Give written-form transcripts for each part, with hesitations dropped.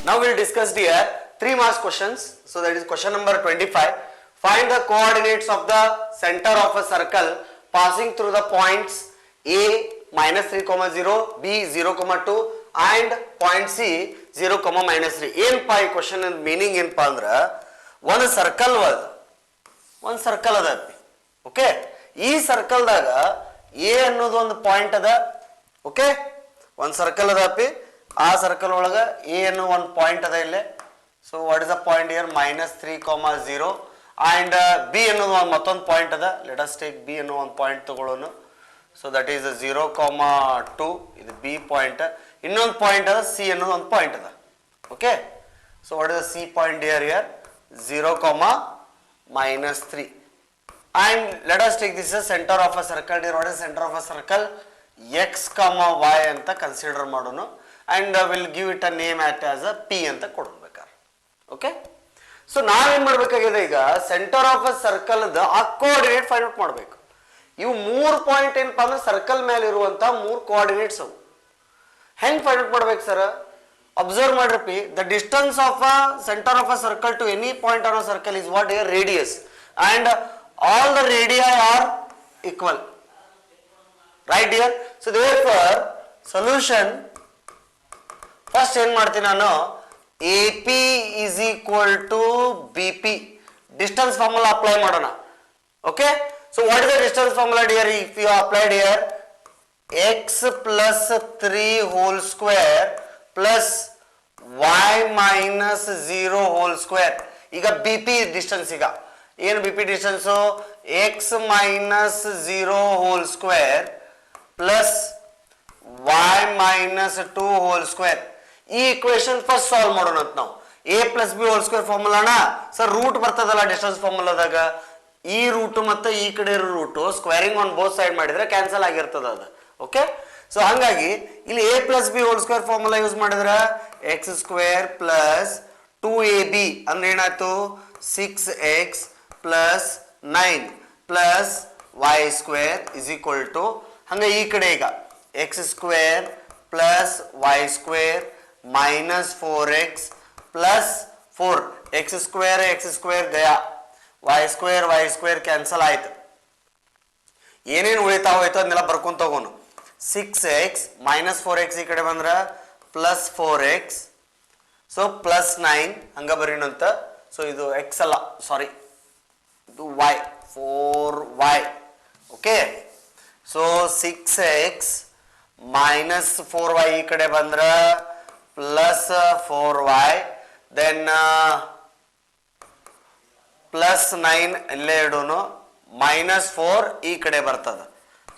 Now we'll discuss here 3 marks questions. So that is question number 25. Find the coordinates of the center of a circle passing through the points A minus 3, 0, B 0, 2 and point C 0, minus 3. ಏನಪ್ಪ ಈ question meaning ಏನಪ್ಪ ಅಂದ್ರೆ ಒಂದು circle ಅದ okay. ಈ ಸರ್ಕಲ್ದಾಗ A ಅನ್ನೋದು ಒಂದು point ಅದ ಓಕೆ. ಒಂದು ಸರ್ಕಲ್ ಅದ ಅಪ್ಪಿ, ಆ ಸರ್ಕಲ್ ಒಳಗ ಎ ಅನ್ನೋ ಒಂದು ಪಾಯಿಂಟ್ ಅದ ಇಲ್ಲೇ. So what is the point year minus 3, 0 and B ಅನ್ನೋದು ಒಂದು ಮತ್ತೊಂದು ಪಾಯಿಂಟ್ ಅದ. ಲೆಟ್ ಅಸ್ ಟೇಕ್ B ಅನ್ನೋ ಒಂದು ಪಾಯಿಂಟ್ ತಗೊಳ್ಳೋಣ. ಸೊ ದಟ್ ಈಸ್ 0, 2 ಇದು B ಪಾಯಿಂಟ್. ಇನ್ನೊಂದು ಪಾಯಿಂಟ್ ಅದ C ಅನ್ನೋದು ಒಂದು ಪಾಯಿಂಟ್ ಅದ okay. So what is the C point year 0, minus 3 and let us take this as center of a circle. Here what is center of a circle? X, y ಅಂತ consider ಮಾಡೋಣ and will give it a name as a P ಅಂತ ಕೊಡಬೇಕಾರೆ okay. So ನಾವೇನ್ ಮಾಡ್ಬೇಕಾಗಿದೆ ಈಗ centre of a circle ಆ coordinate find out ಮಾಡಬೇಕು. ಇವು 3 point ಏನಪ್ಪಾ ಅಂದ್ರೆ ಸರ್ಕಲ್ ಮೇಲೆ ಇರುವಂತ 3 ಕೋಆರ್ಡಿನೇಟ್ಸ್ ಅವು. ಹೆಂಗ್ ಫೈಂಡ್ ಔಟ್ ಮಾಡ್ಬೇಕು ಸರ್? ಅಬ್ಸರ್ವ್ ಮಾಡ್ರಿ, the distance of a centre of a circle to any point on a circle is what here radius and all the radii are equal, right here. So therefore solution first ಏನ್ ಮಾಡ್ತೀನಿ ನಾನು, AP is equal to BP distance formula apply ಮಾಡೋಣ okay. So what is the distance formula here? If you applied here x plus 3 whole square plus y minus 0 whole square. ಈಗ BP distance ಈಗ ಏನು BP distance x minus 0 whole square plus y minus 2 whole square. ಈ equation first solve ಮಾಡೋಣ ಅಂತ ನಾವು. a plus b whole square ಫಾರ್ಮುಲಾನ sir root ಬರ್ತದಲ್ಲ distance ಫಾರ್ಮುಲಾದಾಗ, ಈ ರೂಟ್ ಮತ್ತೆ ಈ ಕಡೆ ಇರೋ root squaring on both side ಮಾಡಿದ್ರೆ ಕ್ಯಾನ್ಸಲ್ ಆಗಿರ್ತದ ಅದು ಓಕೆ. ಸೊ ಹಂಗಾಗಿ ಇಲ್ಲಿ a plus b whole square formula use ಮಾಡಿದ್ರೆ x square plus 2ab ಅಂದ್ರೆ ಏನಾಯ್ತು 6x plus 9 plus y square is equal to ಹಂಗ ಈ ಕಡೆ ಈಗ x square plus y square minus 4x plus 4 x square Gaya y square cancel ಆಯ್ತು. ಏನೇನು ಉಳಿತಾವ ಹೋಯ್ತು ಅದನ್ನೆಲ್ಲ ಬರ್ಕೊಂತ ಹೋಗೋಣ. 6x minus 4x ಈ ಕಡೆ ಬಂದ್ರ plus 4x ಸೊ plus 9 ಹಂಗ ಬರೀನಂತ. ಸೊ ಇದು x ಅಲ್ಲ ಸಾರಿ ಇದು y 4y okay. So 6x minus 4y ಈ ಕಡೆ ಬಂದ್ರ plus 4y then plus 9 ಇಲ್ಲೇ ಇಡೋನು minus 4 ಈ ಕಡೆ ಬರ್ತದ.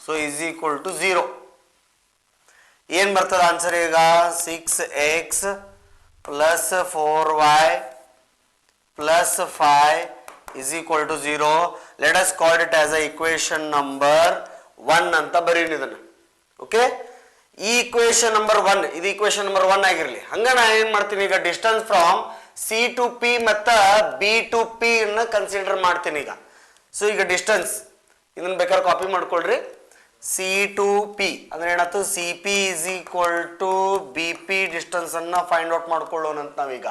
So is equal to 0. ಏನ್ ಬರ್ತದ ಆನ್ಸರ್ ಈಗ 6x plus 4y plus 5 is equal to 0. Let us call it as a equation number 1 ಅಂತ ಬರೀನಿ ಇದನ್ನ ಓಕೆ. ಈ ಇಕ್ವೇಶನ್ ನಂಬರ್ 1 ಇದು ಇಕ್ವೇಶನ್ ನಂಬರ್ 1 ಆಗಿರಲಿ. ಹಂಗ ನಾನು ಏನ್ ಮಾಡ್ತೀನಿ ಈಗ distance from C to P ಮತ್ತು B to P ಅನ್ನು ಕನ್ಸಿಡರ್ ಮಾಡ್ತೀನಿ ಈಗ. ಸೊ ಈಗ ಡಿಸ್ಟೆನ್ಸ್ ಇದನ್ನ ಬೇಕಾದ್ರೆ ಕಾಪಿ ಮಾಡ್ಕೊಳ್ರಿ. C to P ಅಂದ್ರೆ ಏನಾಯ್ತು CP is equal to BP distance ಅನ್ನ ಫೈಂಡ್ ಔಟ್ ಮಾಡ್ಕೊಳ್ಳೋಣ ಅಂತ ನಾವೀಗ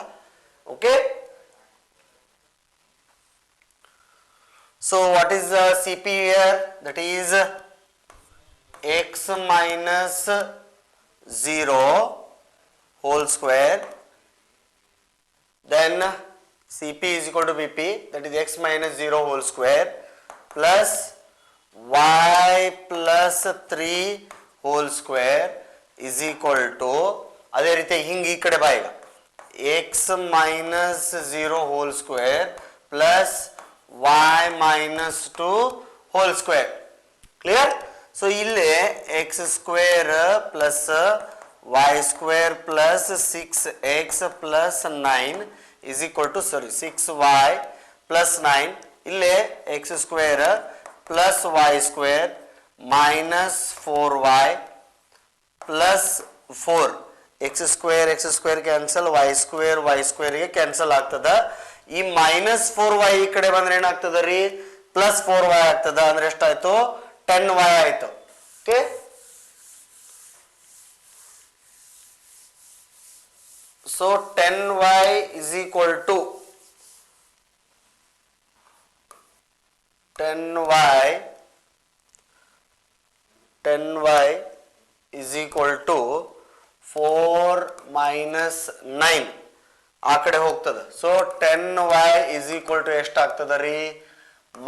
okay. So what is CP here? That is x minus 0 whole square then CP is equal to BP that is x minus 0 whole square plus y plus 3 whole square is equal to ಅದೇ ರೀತಿ ಹಿಂಗೆ ಈ ಕಡೆ ಬಾ ಈಗ x minus 0 whole square plus y minus 2 whole square clear. So ಇಲ್ಲಿ x square plus y square plus 6x plus 9 is equal to 6y plus 9 ಇಲ್ಲಿ x square plus y square minus 4y plus 4 x square cancel y square ಗೆ cancel ಆಗ್ತದ. ಈ minus 4y ಈ ಕಡೆ ಬಂದ್ರೆ ಏನಾಗ್ತದ ರೀ plus 4y ಆಗ್ತದ. ಅಂದ್ರೆ ಎಷ್ಟಾಯ್ತು 10y ಆಯ್ತು okay. So 10y is equal to 10y is equal to 4 minus 9 ಆ ಕಡೆ ಹೋಗ್ತದೆ. So 10y is equal to ಎಷ್ಟಾಗ್ತದ ರೀ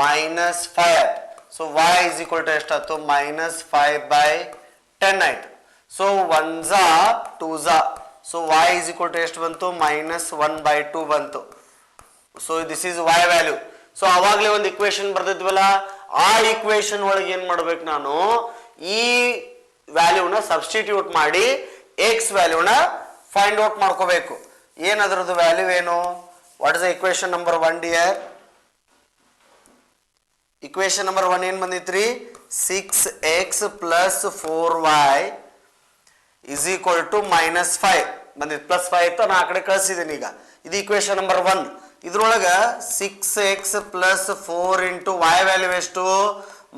minus 5. So y is equal to ಎಷ್ಟಾಯ್ತು ಮೈನಸ್ 5/10 ಆಯ್ತು. So 1 2 so y is equal to ಎಷ್ಟು ಬಂತು ಮೈನಸ್ 1/2 ಬಂತು. So this is y value. So ಅವಾಗಲೇ ಒಂದು ಇಕ್ವೇಶನ್ ಬರ್ದಿದ್ವಲ್ಲ, ಆ ಇಕ್ವೇಶನ್ ಒಳಗೆ ಏನ್ ಮಾಡ್ಬೇಕು ನಾನು ಈ ವ್ಯಾಲ್ಯೂನ ಸಬ್ಸ್ಟಿಟ್ಯೂಟ್ ಮಾಡಿ ಎಕ್ಸ್ ವ್ಯಾಲ್ಯೂನ ಫೈಂಡ್ ಔಟ್ ಮಾಡ್ಕೋಬೇಕು. ಏನದ್ರದ್ದು ವ್ಯಾಲ್ಯೂ ಏನು? What is the equation number 1 dear? Equation number 1 ಏನ್ ಬಂದಿತ್ರಿ? 6x plus 4y is equal to minus 5 ಬಂದಿತ್ತು. ಪ್ಲಸ್ 5 ಇತ್ತು, ನಾ ಆ ಕಡೆ ಕಳಿಸಿದ್ದೀನಿ. ಈಗ ಇದು ಇಕ್ವೇಶನ್ ನಂಬರ್ 1. ಇದ್ರೊಳಗ 6x plus 4 into y value ಎಷ್ಟು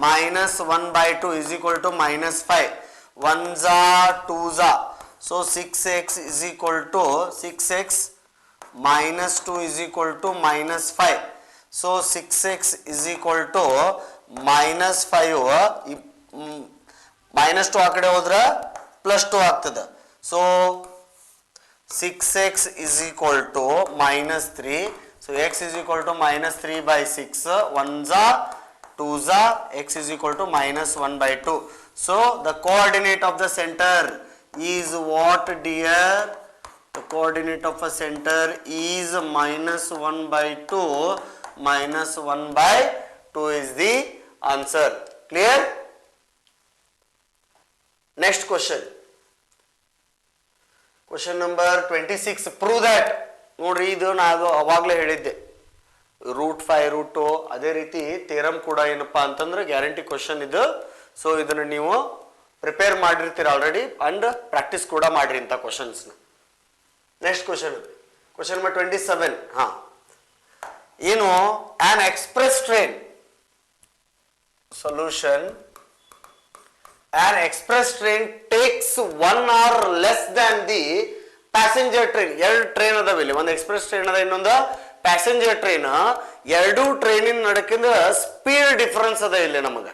minus 1/2 is equal to minus 5. 1 2 so 6x is equal to 6x minus 2 is equal to minus 5. So 6x is equal to minus 5 minus 2 ಆ ಕಡೆ ಹೋದ್ರ plus 2 ಆಗ್ತದೆ. So 6x is equal to minus 3. So x is equal to minus 3/6. 1 2 x is equal to minus 1/2. So the coordinate of the center is what dear? The coordinate of a center is minus 1/2. Minus 1/2 is the answer. Clear? Next question. Question number 26. Prove that. ನೋಡ್ರಿ, ಇದು ನಾನು ಅವಾಗಲೇ ಹೇಳಿದ್ದೆ, root 5 root 2 ಅದೇ ರೀತಿ theorem ಕೂಡ ಏನಪ್ಪಾ ಅಂತಂದ್ರೆ ಗ್ಯಾರಂಟಿ ಕ್ವಶನ್ ಇದು. ಸೊ ಇದನ್ನು ನೀವು ಪ್ರಿಪೇರ್ ಮಾಡಿರ್ತೀರ ಆಲ್ರೆಡಿ ಅಂಡ್ ಪ್ರಾಕ್ಟೀಸ್ ಕೂಡ ಮಾಡ್ರಿ ಇಂಥ ಕ್ವಶನ್ಸ್ನ. Next question, question number 27. ಏನು? An express train solution. An express train takes 1 hour less than the passenger train. ಎರಡು ಟ್ರೈನ್ ಅದಾವ ಇಲ್ಲಿ, ಒಂದು ಎಕ್ಸ್ಪ್ರೆಸ್ ಟ್ರೈನ್ ಅದ, ಇನ್ನೊಂದು ಪ್ಯಾಸೆಂಜರ್ ಟ್ರೈನ್. ಎರಡು ಟ್ರೈನಿನ ನಡಕಿಂದ ಸ್ಪೀಡ್ ಡಿಫರೆನ್ಸ್ ಅದ ಇಲ್ಲಿ ನಮಗೆ.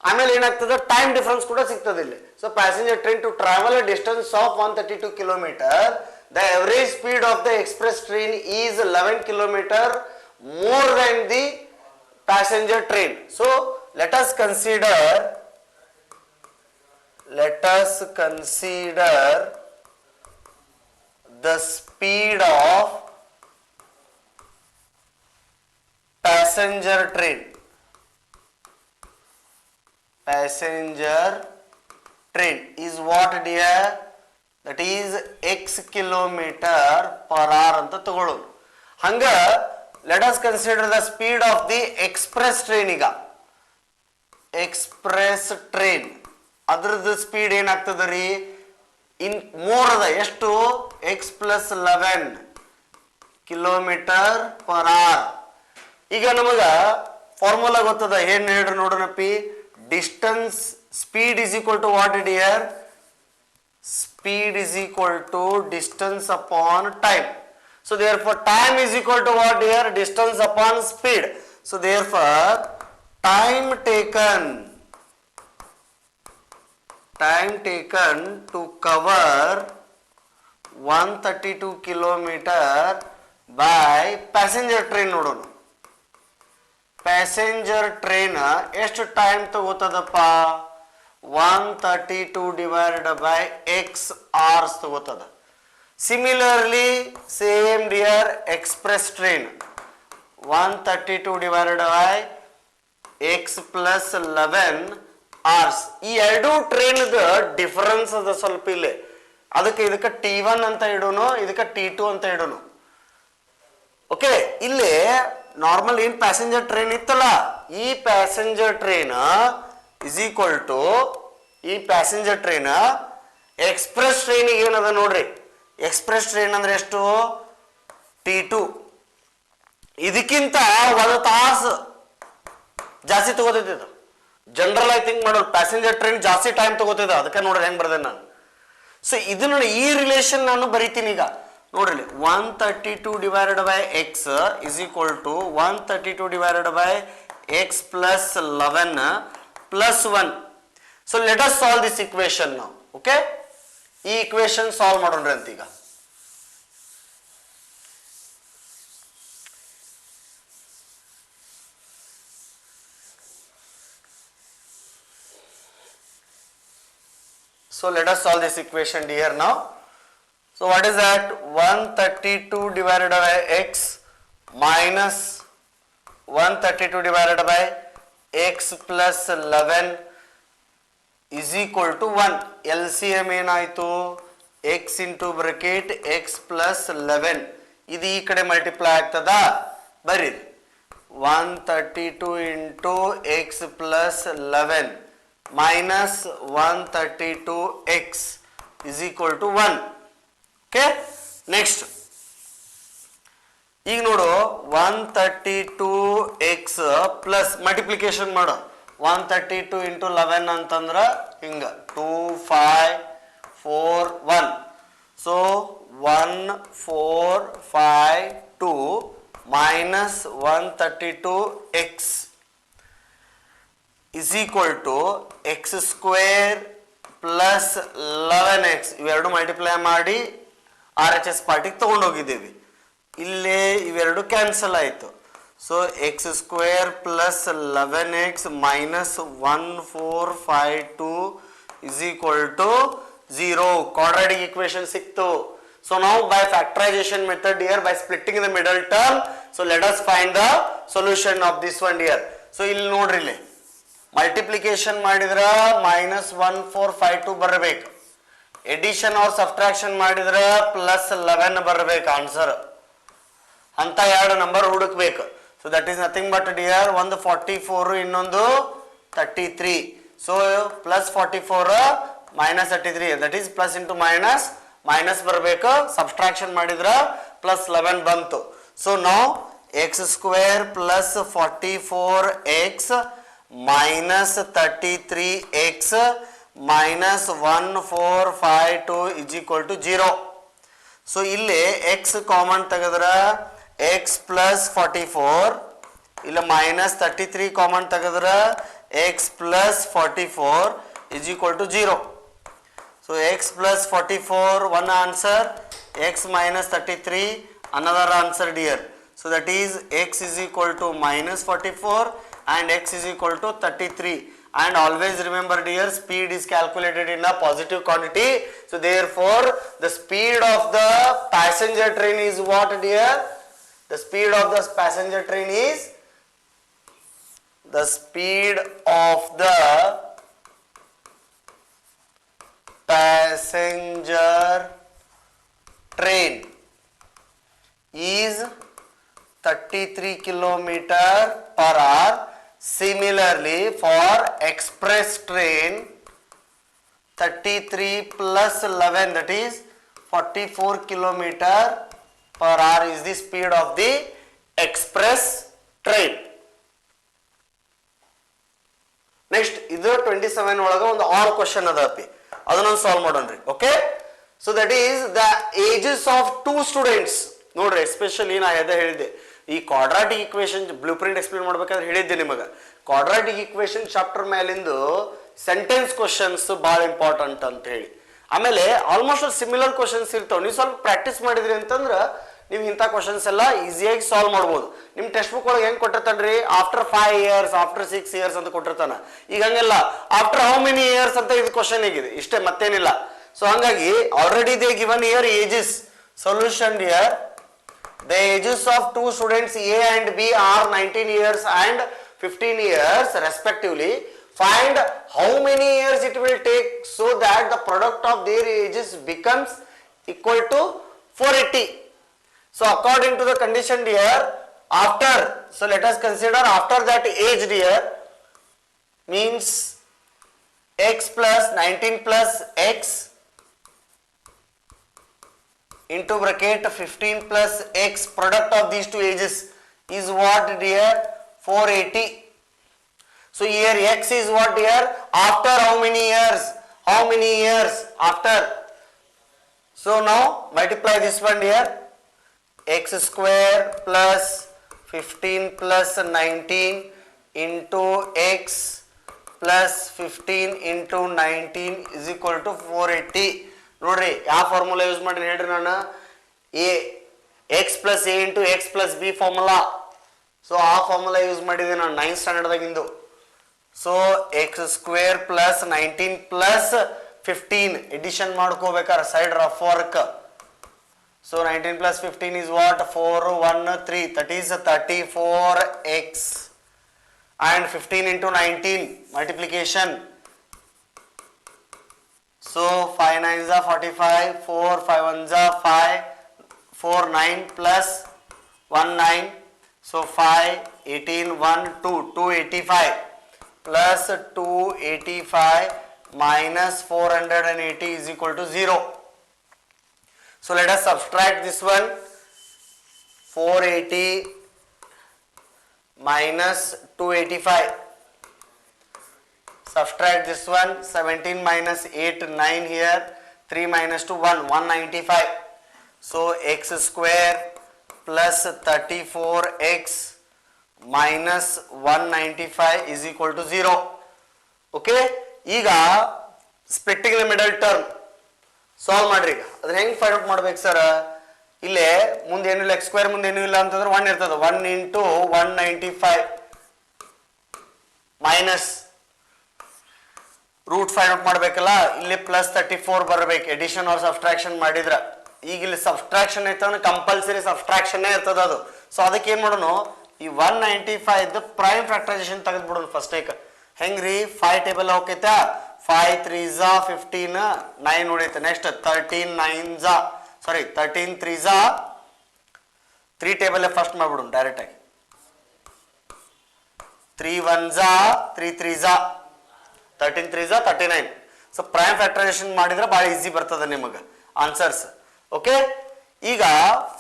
ಆಮೇಲೆ ಏನಾಗ್ತದೆ, ಟೈಮ್ ಡಿಫರೆನ್ಸ್ ಕೂಡ ಸಿಗ್ತದೆ ಇಲ್ಲಿ. So passenger train to travel a distance of 132 kilometer. The average speed of the express train is 11 kilometer more than the passenger train. So let us consider the speed of passenger train. Passenger train is what dear? That is x kilometer per hour ಅಂತ ತಗೊಳ್ಳೋದು. ಹಂಗ let us consider the speed of the express train. ಈಗ express train ಅದ್ರದ್ದು speed ಏನಾಗ್ತದ ರೀ? In more ಅದ. ಎಷ್ಟು? x plus 11 kilometer per hour. ಈಗ ನಮಗ ಫಾರ್ಮುಲಾ ಗೊತ್ತದ, ಏನ್ ಹೇಳ್ರಿ ನೋಡೋಣಪ್ಪಿ. Distance speed is equal to what dear? Speed is equal to distance upon time. So therefore time is equal to what dear? Distance upon speed. So therefore time taken to cover 132 kilometer by passenger train. ನೋಡೋಣ, passenger train ಎಷ್ಟು time ತಗೋತದಪ್ಪ? 132 divided by x hours ತಗೋತದ. Similarly same dear express train 132 divided by x plus 11 hours. ಈ ಎರಡು train difference ಅದ ಸ್ವಲ್ಪ ಇಲ್ಲಿ. ಅದಕ್ಕೆ ಇದಕ್ಕೆ T1 ಅಂತ ಇಡೋನು, ಇದಕ್ಕೆ T2 ಅಂತ ಇಡೋನು. ಓಕೆ, ಇಲ್ಲಿ ನಾರ್ಮಲ್ ಏನ್ ಪ್ಯಾಸೆಂಜರ್ ಟ್ರೈನ್ ಇತ್ತಲ್ಲ, ಈ passenger train is equal to ಈ ಪ್ಯಾಸೆಂಜರ್ ಟ್ರೈನ್ ಎಕ್ಸ್ಪ್ರೆಸ್ ಟ್ರೈನ್ ಏನದ ನೋಡ್ರಿ. ಎಕ್ಸ್ಪ್ರೆಸ್ ಟ್ರೈನ್ ಅಂದ್ರೆ ಎಷ್ಟು? T2. ಇದಕ್ಕಿಂತ 1 ತಾಸು ಜಾಸ್ತಿ ತಗೋತೈತಿ ಇದು. ಜನರಲ್ ಆಗಿ ಥಿಂಕ್ ಮಾಡೋದು, ಪ್ಯಾಸೆಂಜರ್ ಟ್ರೈನ್ ಜಾಸ್ತಿ ಟೈಮ್ ತಗೋತಿದ್ದ, ಅದಕ್ಕೆ ನೋಡ್ರಿ ಹೆಂಗ್ ಬರ್ದೆ ನಾನು. ಸೊ ಇದನ್ನ ಈ ರಿಲೇಷನ್ ನಾನು ಬರಿತೀನಿ ಈಗ ನೋಡ್ರಿ 132 divided by x is equal to 132 divided by x plus 11 plus 1. So let us solve this equation ನಾವು. ಓಕೆ, ಈ ಇಕ್ವೇಶನ್ ಸಾಲ್ವ್ ಮಾಡೋಣ್ರಿ ಅಂತ ಈಗ. So let us solve this equation dear now. So what is that? 132 divided by x minus 132 divided by x plus 11 is equal to 1. LCM ಏನಾಯಿತು? x into bracket x plus 11. ಇದು ಈ ಕಡೆ multiply ಆಗ್ತದಾ? ಬರೀರಿ 132 into x plus 11 minus 132x is equal to 1. Okay, next ಈಗ ನೋಡು 132x plus multiplication ಮಾಡು 132 into 11 ಅಂತಂದ್ರ ಹಿಂಗ 2 5 4 1. so 1 4 5 2 minus 132x is equal to x square plus 11x. ಇವೆರಡು ಮಲ್ಟಿಪ್ಲೈ ಮಾಡಿ RHS ಪಾರ್ಟಿಗೆ ತಗೊಂಡು ಹೋಗಿದ್ದೇವೆ. ಇಲ್ಲೇ ಇವೆರಡು ಕ್ಯಾನ್ಸಲ್ ಆಯಿತು. So x square plus 11x minus 1452 is equal to 0. Quadratic equation ಸಿಕ್ತು. ಸೊ ನಾವು by factorisation method dear by splitting the middle term. So let us find the solution of this one dear. So ಇಲ್ಲಿ ನೋಡ್ರಿ, ಇಲ್ಲಿ multiplication ಮಾಡಿದ್ರ -1452 ಬರಬೇಕು. Edition R subtraction ಮಾಡಿದ್ರ +11 ಬರಬೇಕು answer. ಅಂತ ಎರಡು ನಂಬರ್ ಹುಡುಕ್ಬೇಕು. So that is nothing but dear ಒಂದು 44 ಇನ್ನೊಂದು 33. So +44 -33 that is plus into minus minus ಬರಬೇಕು. ಸಬ್ಟ್ರಾಕ್ಷನ್ ಮಾಡಿದ್ರ +11 ಬಂತು. ಸೊ ನಾವು x square plus 44x minus 33x minus 1452 is equal to 0. So ಇಲ್ಲಿ x ಕಾಮನ್ ತೆಗೆದ್ರ x plus 44, ಇಲ್ಲಿ minus 33 ಕಾಮನ್ ತೆಗೆದ್ರ x plus 44 is equal to 0. So x plus 44 one answer, x minus 33 another answer dear. So that is x is equal to -44 and x is equal to 33. And always remember dear, speed is calculated in a positive quantity. So therefore the speed of the passenger train is what dear? The speed of the passenger train is the speed of the passenger train is 33 kilometer per hour. Similarly for express train 33 plus 11 that is 44 kilometer per hour is the speed of the express train. Next ಇದು 27 ಒಳಗ ಒಂದು R question ಅದ ಅಪ್ಪಿ, ಅದನ್ನ ಸಾಲ್ವ್ ಮಾಡೋಣ್ರಿ. Okay, so that is the ages of 2 students. ನೋಡ್ರಿ, especially ನಾ ಎದೆ ಹೇಳಿದ್ದೆ ಈ quadratic equation blueprint explain ಮಾಡ್ಬೇಕಾದ್ರೆ ಹೇಳಿದ್ದೆ ನಿಮಗೆ. ಕ್ವಾಡ್ರಾಟಿಕ್ ಇಕ್ವೇಶನ್ ಚಾಪ್ಟರ್ ಮೇಲಿಂದು ಸೆಂಟೆನ್ಸ್ ಕ್ವಶನ್ಸ್ ಭಾಳ ಇಂಪಾರ್ಟೆಂಟ್ ಅಂತ ಹೇಳಿ. ಆಮೇಲೆ ಆಲ್ಮೋಸ್ಟ್ ಸಿಮಿಲರ್ ಕ್ವಶನ್ಸ್ ಇರ್ತಾವೆ. ನೀವು ಸ್ವಲ್ಪ ಪ್ರಾಕ್ಟೀಸ್ ಮಾಡಿದ್ರಿ ಅಂತಂದ್ರೆ ನೀವು ಇಂಥ ಕ್ವಶನ್ಸ್ ಎಲ್ಲ ಈಸಿಯಾಗಿ ಸಾಲ್ವ್ ಮಾಡ್ಬೋದು. ನಿಮ್ಮ ಟೆಕ್ಸ್ಟ್ ಬುಕ್ ಒಳಗೆ ಹೆಂಗೆ ಕೊಟ್ಟಿರ್ತಾನ್ರಿ, ಆಫ್ಟರ್ 5 years ಆಫ್ಟರ್ 6 years ಅಂತ ಕೊಟ್ಟಿರ್ತಾನ. ಈಗ ಹಂಗೆಲ್ಲ ಆಫ್ಟರ್ ಹೌ ಮೆನಿ ಇಯರ್ಸ್ ಅಂತ ಇದು ಕ್ವಶನ್ ಆಗಿದೆ, ಇಷ್ಟೇ, ಮತ್ತೇನಿಲ್ಲ. ಸೊ ಹಂಗಾಗಿ already they given here ages. Solution year the ages of 2 students A and B are 19 years and 15 years respectively. Find how many years it will take so that the product of their ages becomes equal to 480. So according to the condition here, after, so let us consider after that age here means x plus 19 plus x into bracket 15 plus x, product of these two ages is what dear? 480. So here x is what dear? After how many years? How many years after? So now multiply this one here, x square plus 15 plus 19 into x plus 15 into 19 is equal to 480. ನೋಡ್ರಿ ಯಾವ formula use ಮಾಡಿ ಹೇಳ್ರಿ ನಾನು a x plus a into x plus b formula. So ಆ formula use ಮಾಡಿದೆ ನಾನು 9th ಸ್ಟ್ಯಾಂಡರ್ಡ್ದಾಗಿಂದು. So x square plus 19 plus 15 addition ಮಾಡ್ಕೋಬೇಕಾರೆ side rough work. So 19 plus 15 is what? 4 1 3, that is 34x and 15 into 19 multiplication. So 5 9s are 45, 4 5 1s are 5, 4 9 plus 1 9, so 5 18 1 2 285 plus 285 minus 480 is equal to 0. So let us subtract this one. 480 minus 285. Subtract this one. 17 minus 8 9 here. 3 minus 2 1 195. So x square plus 34x minus 195 is equal to 0. Okay. ಈಗ splitting the middle term solve ಮಾಡ್ರಿ. ಈಗ ಅದನ್ನ ಹೆಂಗೆ find out ಮಾಡ್ಬೇಕು sir? ಇಲ್ಲೇ ಮುಂದೆ ಏನಿಲ್ಲ, X square ಮುಂದೆ ಏನೂ ಇಲ್ಲ ಅಂತಂದ್ರೆ 1 ಇರ್ತದೆ. 1 into 195 minus root find out ಮಾಡ್ಬೇಕಲ್ಲ, ಇಲ್ಲಿ ಪ್ಲಸ್ 34 ಬರಬೇಕು ಎಡಿಷನ್ ಆರ್ ಸಬ್ಸ್ಟ್ರಾಕ್ಷನ್ ಮಾಡಿದ್ರ. ಈಗ ಇಲ್ಲಿ ಸಬ್ಸ್ಟ್ರಾಕ್ಷನ್ ಐತಂದ್ರೆ ಕಂಪಲ್ಸರಿ ಸಬ್ಸ್ಟ್ರಾಕ್ಷನ್ ಇರ್ತದ ಅದು. ಸೊ ಅದಕ್ಕೆ ಏನ್ ಮಾಡೋಣ, ಈ 195 ಪ್ರೈಮ್ ಫ್ಯಾಕ್ಟರೈಸೇಷನ್ ತೆಗೆದು ಬಿಡೋಣ ಫಸ್ಟ್. ಹೆಂಗ್ರಿ 5 ಟೇಬಲ್ ಹೋಗೈತಾ, 5 3s 15 9 ಉಳಿಯುತ್ತೆ. ನೆಕ್ಸ್ಟ್ 13 9s ಸಾರಿ 13 3s 3 ಟೇಬಲ್ ಫಸ್ಟ್ ಮಾಡ್ಬಿಡೋಣ ಡೈರೆಕ್ಟ್ ಆಗಿ. 3 1s 3 3s 13 3s 39. So prime factorisation ಮಾಡಿದ್ರೆ ಬಹಳ ಈಸಿ ಬರ್ತದೆ ನಿಮಗೆ ಆನ್ಸರ್ಸ್. ಓಕೆ, ಈಗ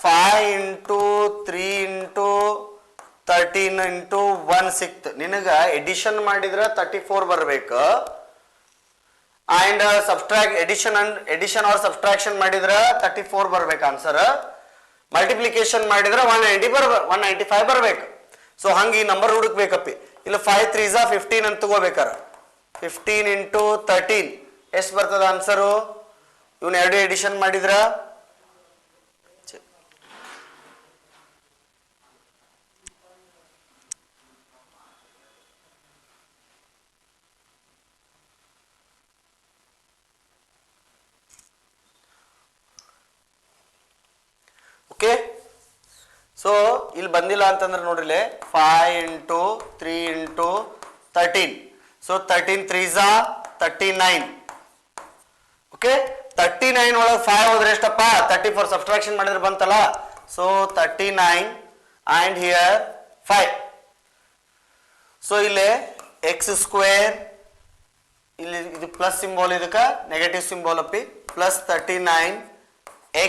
5 ಇಂಟು 3 ಇಂಟು 13 ಇಂಟು 1 ಸಿಕ್ತು. ನಿನಗೆ ಎಡಿಷನ್ ಮಾಡಿದ್ರೆ 34 ಬರಬೇಕು. And subtract addition or subtraction ಮಾಡಿದ್ರೆ 34 ಬರ್ಬೇಕು ಆನ್ಸರ್. ಮಲ್ಟಿಪ್ಲಿಕೇಶನ್ ಮಾಡಿದ್ರೆ 195 ಬರ್ಬೇಕು. ಸೊ ಹಂಗೆ ಈ ನಂಬರ್ ಹುಡುಕ್ಬೇಕಪ್ಪಿ. ಇಲ್ಲ 5 3s 15 ಅಂತ ತಗೋಬೇಕಾರ. 15 ಇಂಟು 13 ಎಷ್ಟು ಬರ್ತದ ಆನ್ಸರು? ಇವನ್ ಎರಡು ಎಡಿಷನ್ ಮಾಡಿದ್ರ ಓಕೆ. ಸೊ ಇಲ್ಲಿ ಬಂದಿಲ್ಲ ಅಂತಂದ್ರೆ ನೋಡ್ರಿ 5 into 3 into 13. So 13 3s 39. Okay, 39 ಒಳಗೆ 5 ಹೋದ್ರೆ ಎಷ್ಟಪ್ಪ? 34 ಸಬ್ಸ್ಟ್ರಾಕ್ಷನ್ ಮಾಡಿದ್ರೆ ಬಂತಲ್ಲ. So 39 and here 5. ಸೊ ಇಲ್ಲಿ ಎಕ್ಸ್ ಸ್ಕ್ವೇರ್, ಇಲ್ಲಿ ಇದು ಪ್ಲಸ್ ಸಿಂಬಾಲ್, ಇದಕ್ಕೆ ನೆಗೆಟಿವ್ ಸಿಂಬಾಲ್ ಅಪ್ಪಿ. Plus 39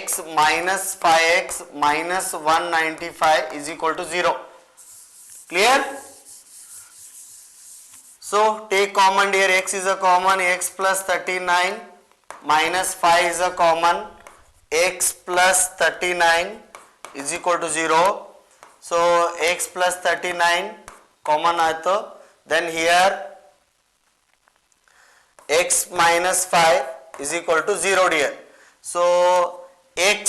x minus 5x minus 195 is equal to 0. Clear? So take common here. X is a common. X plus 39 minus 5 is a common. X plus 39 is equal to 0. So x plus 39 common aayto. Then here x minus 5 is equal to 0 dear. So x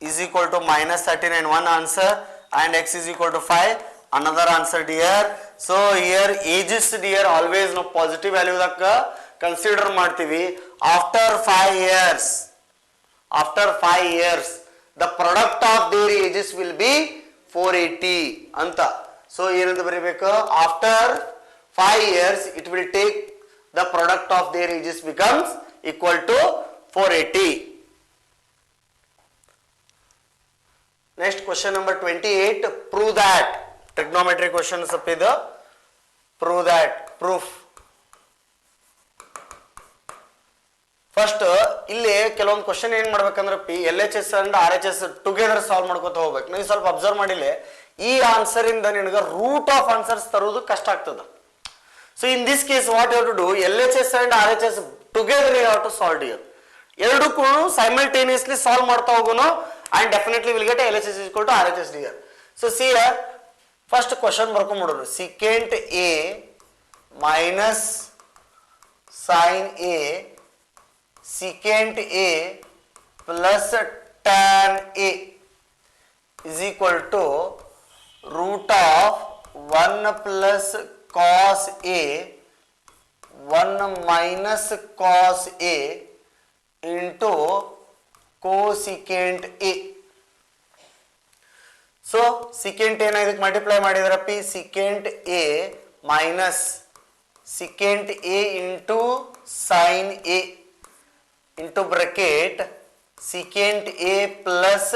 is equal to minus 39, one answer, and x is equal to 5, another answer dear. So here ages dear always no positive value dakka consider ಮಾಡ್ತೀವಿ. after 5 years the product of their ages will be 480 ಅಂತ. so ಏನಂತ ಬರೀಬೇಕು? after 5 years it will take the product of their ages becomes equal to 480. Next question number 28. Prove that. Trigonometry question sappidu. Prove that. Proof. First ಇಲ್ಲಿ ಕೆಲವೊಂದು question ಏನ್ ಮಾಡ್ಬೇಕಂದ್ರೆ LHS and RHS together solve ಮಾಡ್ಕೊತ ಹೋಗ್ಬೇಕು. ನೀವು ಸ್ವಲ್ಪ observe ಮಾಡಿಲ್ಲ, ಈ ಆನ್ಸರ್ ಇಂದ ನಿನಗೆ ರೂಟ್ ಆಫ್ ಆನ್ಸರ್ಸ್ ತರೋದು ಕಷ್ಟ ಆಗ್ತದೆ. So in this case what you have to do, LHS and RHS together you have to solve here. ಎರಡಕ್ಕೂ ಸೈಮಲ್ಟೇನಿಯಸ್ಲಿ ಸಾಲ್ವ್ ಮಾಡ್ತಾ ಹೋಗೋಣ and definitely will get LHS is equal to RHS here. So see here, first question ಬರ್ಕೊಂಡ್ಬಿಡೋಣ. Secant A minus sin A secant A plus tan A is equal to root of 1 plus cos A 1 minus cos A into cosecant A. So secant A ಇದಕ್ಕೆ multiply ಮಾಡಿದ್ರಪ್ಪಿ secant A minus secant A into sin A into bracket secant A plus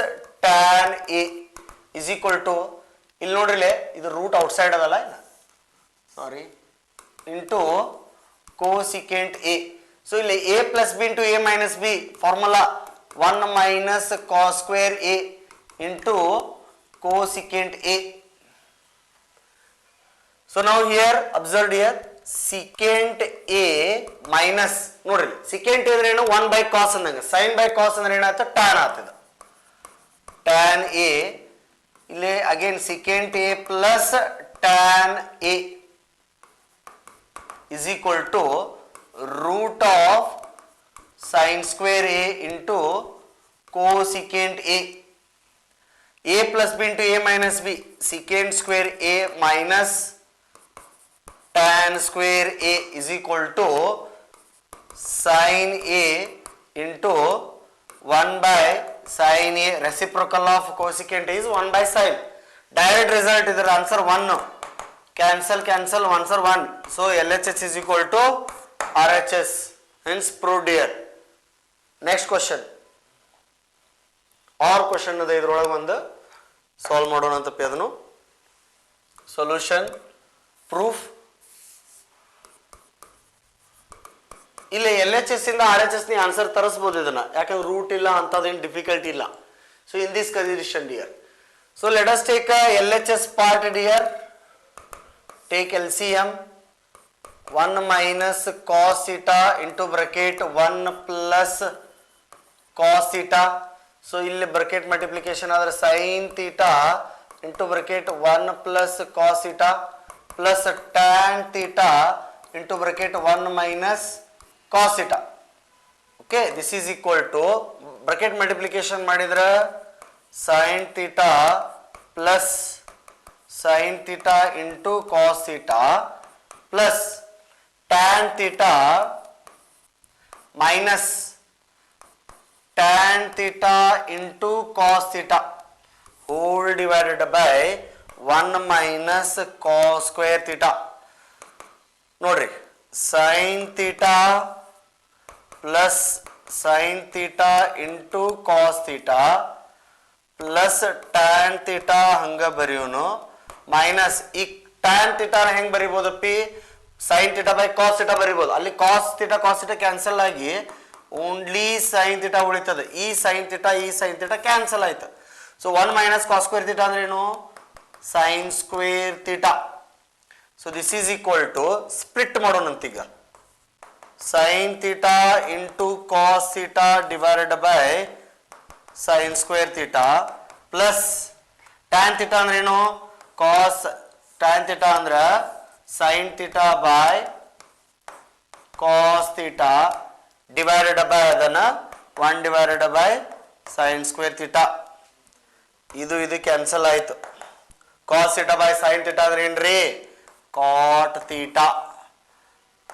tan A is equal to ಇಲ್ಲಿ ನೋಡ್ರಿಲೆ ಇದು root outside ಅದಲ್ಲ ಇಲ್ಲ ಸಾರಿ into cosecant A. So ಇಲ್ಲಿ A plus B into A minus B formula 1 minus cos square A into cosecant A. So now here observed here secant A minus ನೋಡ್ರಿ secant ಅಂದ್ರೆ ಏನು 1 by cos ಅಂದಂಗ sin by cos ಅಂದ್ರೆ ಏನಾಗ್ತದೆ tan ಆಗ್ತದೆ tan A ಇಲ್ಲಿ again secant A plus tan A is equal to root of sin square A into cosecant A. A plus B into A minus B secant square A minus tan square A is equal to sin A into 1 by sin A. Reciprocal of cosecant is 1 by sin. Direct result is the answer 1. Cancel 1 sir 1. So LHS is equal to RHS. Hence proved here. Next question. Or question ಅದ ಇದರೊಳಗೆ ಒಂದು solve ಮಾಡೋಣ ಅಂತ ಅದನ್ನು solution proof ಇಲ್ಲಿ LHS ಇಂದ RHS ನಿ answer ತರಿಸಬಹುದು ಇದನ್ನ ಯಾಕಂದ್ರೆ ರೂಟ್ ಇಲ್ಲ ಅಂತದೇನು ಡಿಫಿಕಲ್ಟಿ ಇಲ್ಲ. So in this condition dear so let us take a LHS part dear. Take LCM 1 minus cos theta into bracket 1 plus cos theta. So ಇಲ್ಲಿ bracket multiplication ಆದ್ರೆ sin theta into bracket 1 plus cos theta plus tan theta into bracket 1 minus cos theta. Okay, this is equal to bracket multiplication ಮಾಡಿದ್ರೆ sin theta plus sin theta into cos theta plus tan theta minus tan theta into cos theta whole divided by 1 minus cos square theta. ನೋಡ್ರಿ sin theta plus sin theta into cos theta plus tan theta ಹಂಗ ಬರೆಯೋನು minus ಈ tan theta ಹೆಂಗ್ ಬರಿಬೋದಪ್ಪಿ sin theta by cos theta ಬರಿಬೋದು. ಅಲ್ಲಿ cos theta cancel ಆಗಿ only sin theta ಉಳಿತದೆ. ಈ sin theta cancel ಆಯ್ತು. So 1 minus cos square theta ಅಂದ್ರೆ ಏನು sin square theta. So this is equal to split ಮಾಡೋಣಂತೀಗ sin theta into cos theta divided by sin square theta plus tan theta ಅಂದ್ರೆ ಏನು cos tan theta ಅಂದ್ರೆ sin theta by cos theta divided by ಅದನ್ನ 1 divided by sin square theta. ಇದು cancel ಆಯ್ತು. cos theta by sin theta ಅಂದ್ರೆ ಏನ್ರಿ cot theta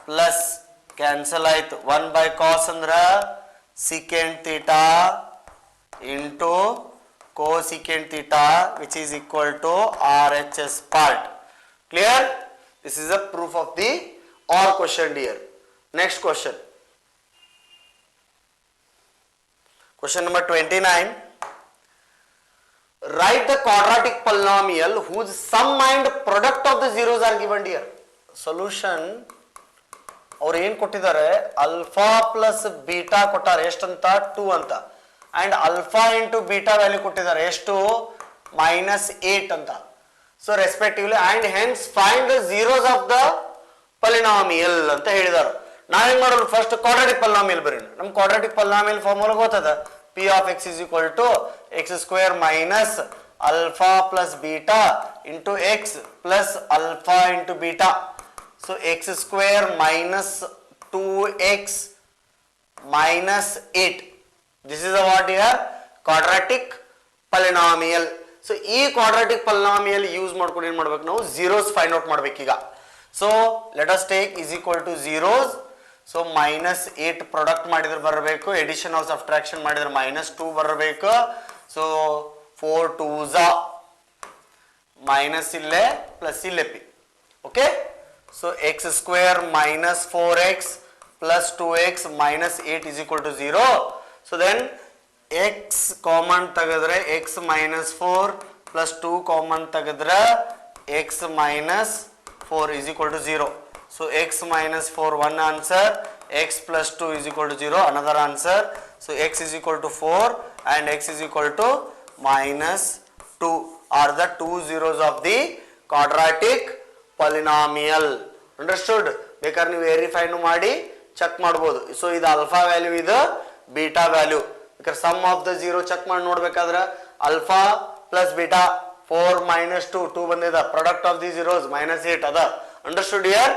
plus cancel ಆಯ್ತು 1 by cos ಅಂದ್ರೆ secant theta into cosecant theta which is equal to RHS part. Clear? This is a proof of the OR question dear. Next question. Question number 29. Write the quadratic polynomial whose sum and product of the zeros are given dear. Solution ಅವ್ರು ಏನು ಕೊಟ್ಟಿದ್ದಾರೆ alpha plus beta ಕೊಟ್ಟಾರೆ ಎಷ್ಟಂತ 2 ಅಂತ and alpha into beta value ಕೊಟ್ಟಿದ್ದಾರೆ ಎಷ್ಟು -8 ಅಂತ. So respectively and hence find the zeros of the polynomial ಅಂತ ಹೇಳಿದ್ದಾರೆ. ನಾವೇನ್ ಮಾಡೋದು ಫಸ್ಟ್ ಕ್ವಾಡ್ರಾಟಿಕ್ ಪಲಿನಾಮಿಯಲ್ ಬರೀನು ನಮ್ ಕ್ವಾಡ್ರಾಟಿಕ್ ಪಲಿನಾಮಿಯಲ್ ಫಾರ್ಮುಲಾ ಗೊತ್ತದ p of x is equal to x square minus alpha plus beta into x plus alpha into beta. So x square minus 2x minus 8. This is a what here? Quadratic polynomial. So ಈ quadratic polynomial use ಮಾಡ್ಕೊಂಡು ಏನು ಮಾಡಬೇಕು ನಾವು zeros find out ಮಾಡಬೇಕು ಈಗ. So let us take is equal to zeros. So minus 8 product ಮಾಡಿದ್ರೆ ಬರಬೇಕು, addition or subtraction ಮಾಡಿದ್ರೆ minus 2 ಬರಬೇಕು. So 4 2s minus ಇಲ್ಲೇ plus ಇಲ್ಲೇ p. Okay? So x square minus 4x plus 2x minus 8 is equal to 0. So then x common ತೆಗೆದ್ರೆ x minus 4 plus 2 common ತೆಗೆದ್ರೆ x minus 4 is equal to 0. So x minus 4 one answer, x plus 2 is equal to 0 another answer. So x is equal to 4 and x is equal to minus 2 are the two zeros of the quadratic polynomial. Understood? ಬೇಕಾದ್ರೆ ನೀವು verify ಮಾಡಿ check ಮಾಡಬಹುದು. So ಇದು alpha value, ಇದು beta value. ಬೇಕಾದ್ರೆ sum of the zero check ಮಾಡಿ ನೋಡ್ಬೇಕಾದ್ರೆ alpha plus beta 4 minus 2 2 ಬಂದಿದೆ, product of the zeros minus 8 ಅದ. Understood here?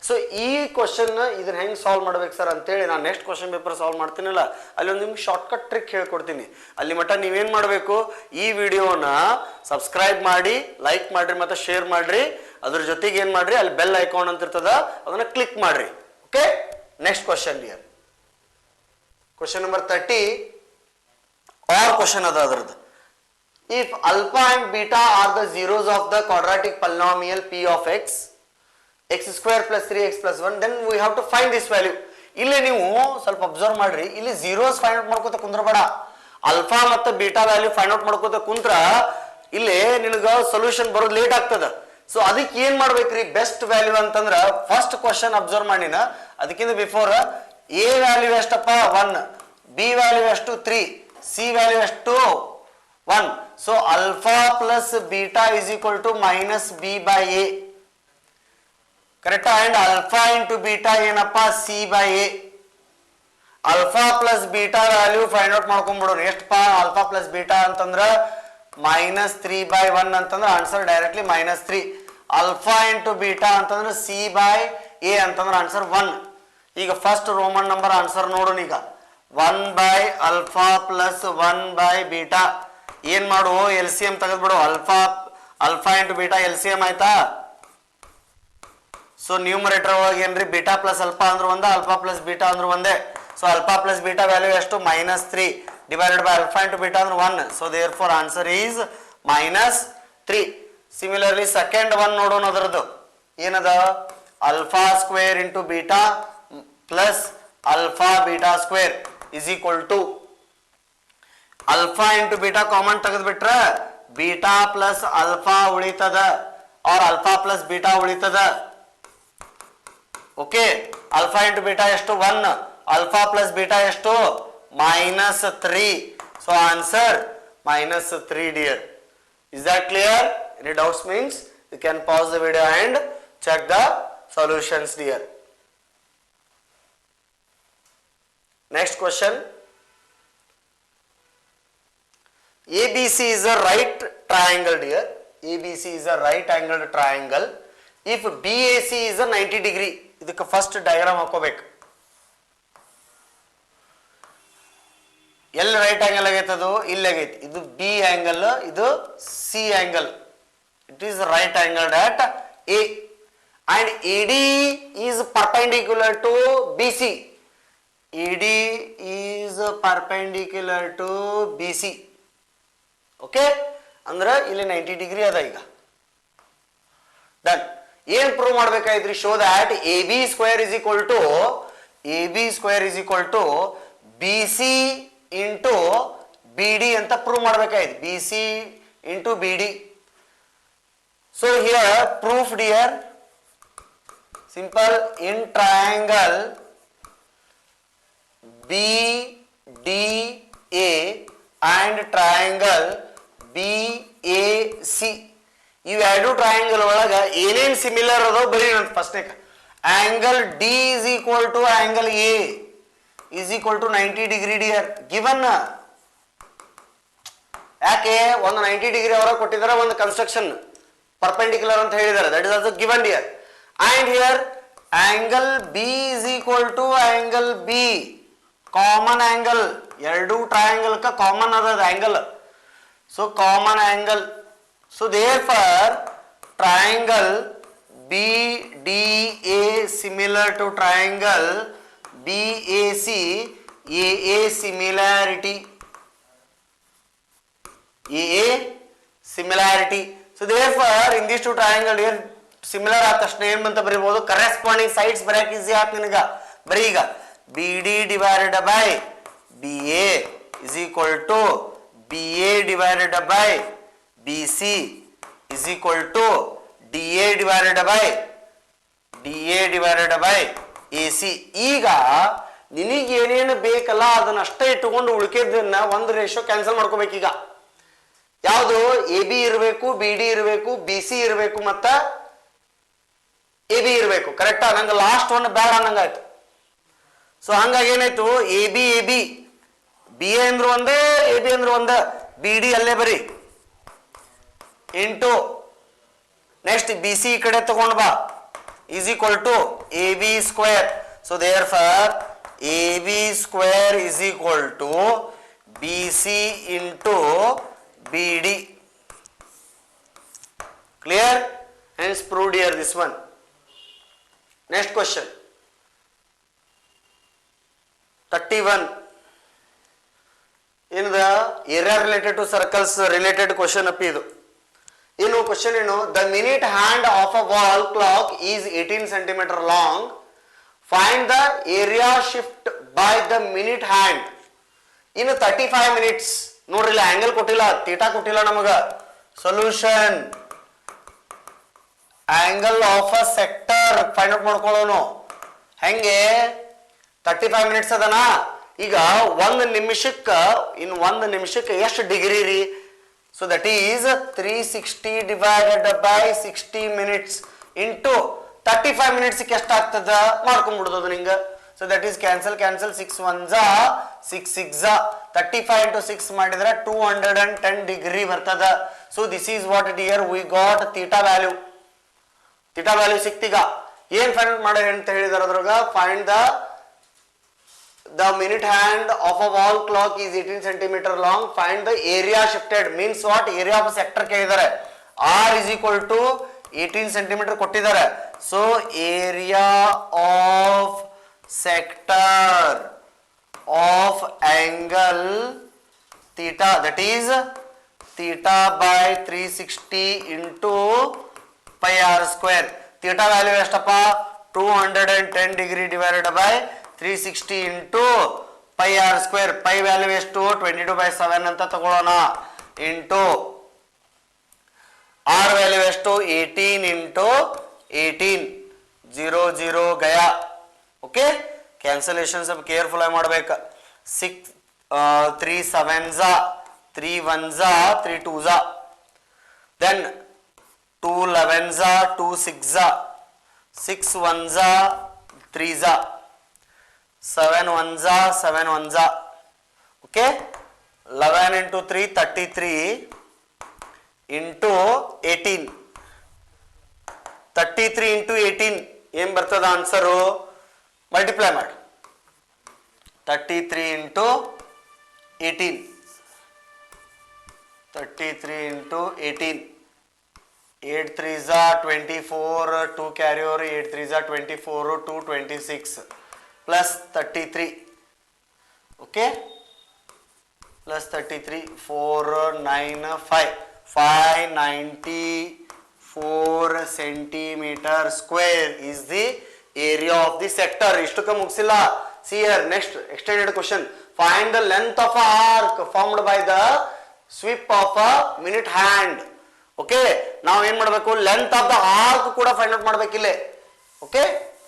ಸೊ ಈ ಕ್ವಶನ್ ಇದನ್ನ ಹೆಂಗೆ ಸಾಲ್ವ್ ಮಾಡ್ಬೇಕು ಸರ್ ಅಂತೇಳಿ ನಾನು ನೆಕ್ಸ್ಟ್ ಕ್ವಶನ್ ಪೇಪರ್ ಸಾಲ್ವ್ ಮಾಡ್ತೀನಲ್ಲ ಅಲ್ಲಿ ಒಂದು ನಿಮ್ಗೆ ಶಾರ್ಟ್ಕಟ್ ಟ್ರಿಕ್ ಹೇಳ್ಕೊಡ್ತೀನಿ. ಅಲ್ಲಿ ಮಟ್ಟ ನೀವೇನು ಮಾಡಬೇಕು, ಈ ವಿಡಿಯೋನ ಸಬ್ಸ್ಕ್ರೈಬ್ ಮಾಡಿ, ಲೈಕ್ ಮಾಡ್ರಿ ಮತ್ತು ಶೇರ್ ಮಾಡ್ರಿ. ಅದ್ರ ಜೊತೆಗೆ ಏನು ಮಾಡ್ರಿ, ಅಲ್ಲಿ ಬೆಲ್ ಐಕಾನ್ ಅಂತ ಇರ್ತದ ಅದನ್ನ ಕ್ಲಿಕ್ ಮಾಡ್ರಿ. Okay, next question here question number 30 or question ಅದ ಅದರದ್ದು. If alpha and beta are the zeros of the quadratic polynomial p of x, x square plus 3x plus 1, then we have to find this value. ಇಲ್ಲಿ ನೀವು ಸ್ವಲ್ಪ observe ಮಾಡ್ರಿ, ಇಲ್ಲಿ zeros find out ಮಾಡ್ಕೋತ ಕುಂದ್ರಬೇಡ. Alpha ಮತ್ತು beta value find out ಮಾಡ್ಕೋತ ಕುಂತ್ರ ಇಲ್ಲಿ ನಿನಗೆ ಸೊಲ್ಯೂಷನ್ ಬರೋದು ಲೇಟ್ ಆಗ್ತದ. ಸೊ ಅದಕ್ಕೆ ಏನ್ ಮಾಡ್ಬೇಕ್ರಿ, ಬೆಸ್ಟ್ ವ್ಯಾಲ್ಯೂ ಅಂತಂದ್ರ ಫಸ್ಟ್ ಕ್ವಶನ್ ಅಬ್ಸರ್ವ್ ಮಾಡಿನ ಅದಕ್ಕಿಂತ ಬಿಫೋರ್ ಎ ವ್ಯಾಲ್ಯೂ ಎಷ್ಟಪ್ಪ 1, ಬಿ ವ್ಯಾಲ್ಯೂ ಎಷ್ಟು 3, ಸಿ ವ್ಯಾಲ್ಯೂ ಎಷ್ಟು 1. So alpha plus beta is equal to minus b by a. Correct? And alpha into beta ಏನಪ್ಪ c by a. alpha plus beta value find out ಮಾಡ್ಕೊಂಡ್ಬಿಡೋಣ. ಎಷ್ಟಪ್ಪ alpha plus beta ಅಂತಂದ್ರ minus 3 by 1 ಅಂತಂದ್ರ answer directly minus 3. alpha into beta ಅಂತಂದ್ರ c by a ಅಂತಂದ್ರ answer 1. ಈಗ first Roman number answer ನೋಡೋಣ. ಈಗ 1 by alpha plus 1 by beta ಏನ್ ಮಾಡು, ಎಲ್ ಸಿ ಎಂ ತೆಗೆದ್ಬಿಡು. Alpha into beta L C M ಆಯ್ತಾ. ಸೊ ನ್ಯೂಮರೇಟರ್ ಒಳಗೆ ಏನ್ರಿ, ಬೀಟಾ ಪ್ಲಸ್ ಅಲ್ಫಾ ಅಂದ್ರೆ ಒಂದೇ, ಅಲ್ಫಾ ಪ್ಲಸ್ ಬೀಟಾ ಅಂದ್ರೆ ಒಂದೇ. So alpha plus beta value ಎಷ್ಟು minus 3 divided by alpha into beta ಅಂದ್ರೆ 1. So therefore answer is minus 3. Similarly second one ನೋಡೋಣ. ಅದರದ್ದು ಏನದ, alpha square into beta plus alpha beta square is equal to alpha into beta common ತೆಗೆದ್ಬಿಟ್ರೆ beta plus alpha ಉಳಿತದ, or alpha plus beta ಉಳಿತದ. Okay, alpha into beta ಎಷ್ಟು 1, alpha plus beta ಎಷ್ಟು minus 3. So answer minus 3 dear. Is that clear? Any doubts means you can pass the video and check the solutions dear. Next question. ABC is a right triangle dear. ABC is a right angled triangle. If BAC is a 90 degree. ಇದಕ್ಕೆ first diagram ಹಾಕೋಬೇಕು. ಎಲ್ಲಿ right angle ಆಗೈತದು, ಇಲ್ಲಿ ಆಗೈತಿ. ಇದು B angle, ಇದು C angle. It is right angled at A and AD is perpendicular to BC. AD is perpendicular to BC. Okay, ಅಂದ್ರೆ ಇಲ್ಲಿ 90 degree ಅದ. ಈಗ ಡನ್. ಏನ್ ಪ್ರೂವ್ ಮಾಡ್ಬೇಕಾಯ್ತ್ರಿ, show that AB square is equal to BC into BD ಅಂತ prove ಮಾಡ್ಬೇಕಾಯ್ತು. BC into BD. So here proof dear, simple. In triangle BDA and triangle BAC, ಇವೆರಡು triangle ಒಳಗ ಏನೇನ್ ಸಿಮಿಲರ್ ಅದಾವ ಬರೀ ನಾನು ಫಸ್ಟ್ನೇಕ. angle D is equal to angle A is equal to 90 degree dear given. ಯಾಕೆ ಒಂದು 90 ಡಿಗ್ರಿ ಅವರ ಕೊಟ್ಟಿದ್ದಾರೆ, ಒಂದು ಕನ್ಸ್ಟ್ರಕ್ಷನ್ ಪರ್ಪೆಂಡಿಕ್ಯುಲರ್ ಅಂತ ಹೇಳಿದ್ದಾರೆ, that is also given here. And here angle B is equal to angle B common angle, ಎರಡು triangle ಕ common ಅದ angle, so common angle. So therefore triangle B D A similar to triangle B A C A similarity similarity. So therefore in these two triangle here similar ಆದ ತಕ್ಷಣ ಏನು ಅಂತ ಬರೀಬಹುದು, corresponding sides ಬರೆಯಕ್ಕೆ easy ಆಯ್ತು ನಿನಗ. ಬರೀ ಈಗ B D divided by B A is equal to B A divided by B C is equal to D A divided by A C. ಈಗ ನಿನಗೆ ಏನೇನು ಬೇಕಲ್ಲ ಅದನ್ನ ಅಷ್ಟೇ ಇಟ್ಟುಕೊಂಡು ಉಳಿಕೆದನ್ನ ಒಂದು ರೇಷಿಯೋ ಕ್ಯಾನ್ಸಲ್ ಮಾಡ್ಕೋಬೇಕೀಗ. ಯಾವುದು ಎ ಬಿ ಇರಬೇಕು, ಬಿ ಡಿ ಇರಬೇಕು, ಬಿ ಸಿ ಇರಬೇಕು, ಮತ್ತ ಎ ಬಿ ಇರಬೇಕು. ಕರೆಕ್ಟಾ? ನಂಗೆ ಲಾಸ್ಟ್ ಒನ್ ಬೇಡ ಅನ್ನಂಗಾಯ್ತು. ಸೊ ಹಂಗಾಗಿ ಏನಾಯ್ತು, ಎ ಬಿ ಬಿ ಎ ಅಂದ್ರು ಒಂದೇ, ಎ ಬಿ ಅಂದ್ರು ಒಂದೇ, ಬಿ ಡಿ ಅಲ್ಲೇ ಬರಿ ಇಂಟು ನೆಕ್ಸ್ಟ್ ಬಿ ಸಿ ಈ ಕಡೆ ತಗೊಂಡ್ ಬಾ is equal to A B square. So therefore A B square is equal to B C into BD. Clear? Hence proved here this one. Next question. 31. In the area related to circles related question up idu. Inu question eno, the minute hand of a wall clock is 18 cm long. Find the area shift by the minute hand in 35 minutes. ನೋಡ್ರಿ ಇಲ್ಲ angle ಕೊಟ್ಟಿಲ್ಲ, theta ಕೊಟ್ಟಿಲ್ಲ ನಮಗ. Solution angle of a sector find out ಮಾಡ್ಕೊಳ್ಳೋನು. ಹೆಂಗೆ 35 minutes ಅದನಾ. ಈಗ ಒಂದು ನಿಮಿಷಕ್ಕೆ ಎಷ್ಟು ಡಿಗ್ರಿ ರೀ? So that is 360 divided by 60 minutes into 35 minutes ಎಷ್ಟಾಗ್ತದ ಮಾಡ್ಕೊಂಡ್ಬಿಡ್ತದ ನಿಂಗ. So that is cancel 6 1s 6 6s 35 into 6 ಮಾಡಿದ್ರೆ 210 degree ಬರ್ತದ. So this is what dear we got theta value. ಸಿಕ್ತೀಗ ಏನ್ ಫೈಂಡ್ ಮಾಡಿ ಅಂತ ಹೇಳಿದಾರೆ ಅದ್ರಾಗ, find the minute hand of a wall clock is 18 cm long, find the area shifted means what, area of a sector ಕೇಳಿದ್ದಾರೆ. R is equal to 18 cm ಕೊಟ್ಟಿದ್ದಾರೆ. So area of sector of angle theta, that is theta by 360 into pi r square. Theta value ಎಷ್ಟಪ್ಪ? 210 degree divided by 360 into pi r square. pi value ಎಷ್ಟು? 22/7 ಅಂತ ತಗೊಳ್ಳೋಣ into r value ಎಷ್ಟು? 18 into 18 0 0 गया. Okay, cancellation सब careful आಗಿ ಮಾಡಬೇಕು. 6 3 7s 3 1s 3 2s, then 2 11s 2 6s 6 1s 3s 7 1s 7 1s. Okay, 11 into 3 33 into 18, 33 into 18 ಏನ್ ಬರ್ತದ ಆನ್ಸರು? ಮಲ್ಟಿಪ್ಲೈ ಮಾಡಿ 33 into 18, 33 into 18, 8 3s 24, 2 carry over, 8 3s 24, 2 26 plus 33. okay, plus 33 4 9 594 centimeter square is the area of the sector. ಇಷ್ಟಕ್ಕೆ ಮುಗಿಸಿಲ್ಲ. See here, next extended question. Find the length of an arc formed by the sweep of a minute hand. Okay, ನಾವು ಏನ್ ಮಾಡಬೇಕು? Length of the arc ಕೂಡ find out ಮಾಡ್ಬೇಕಿಲ್ಲ. Okay,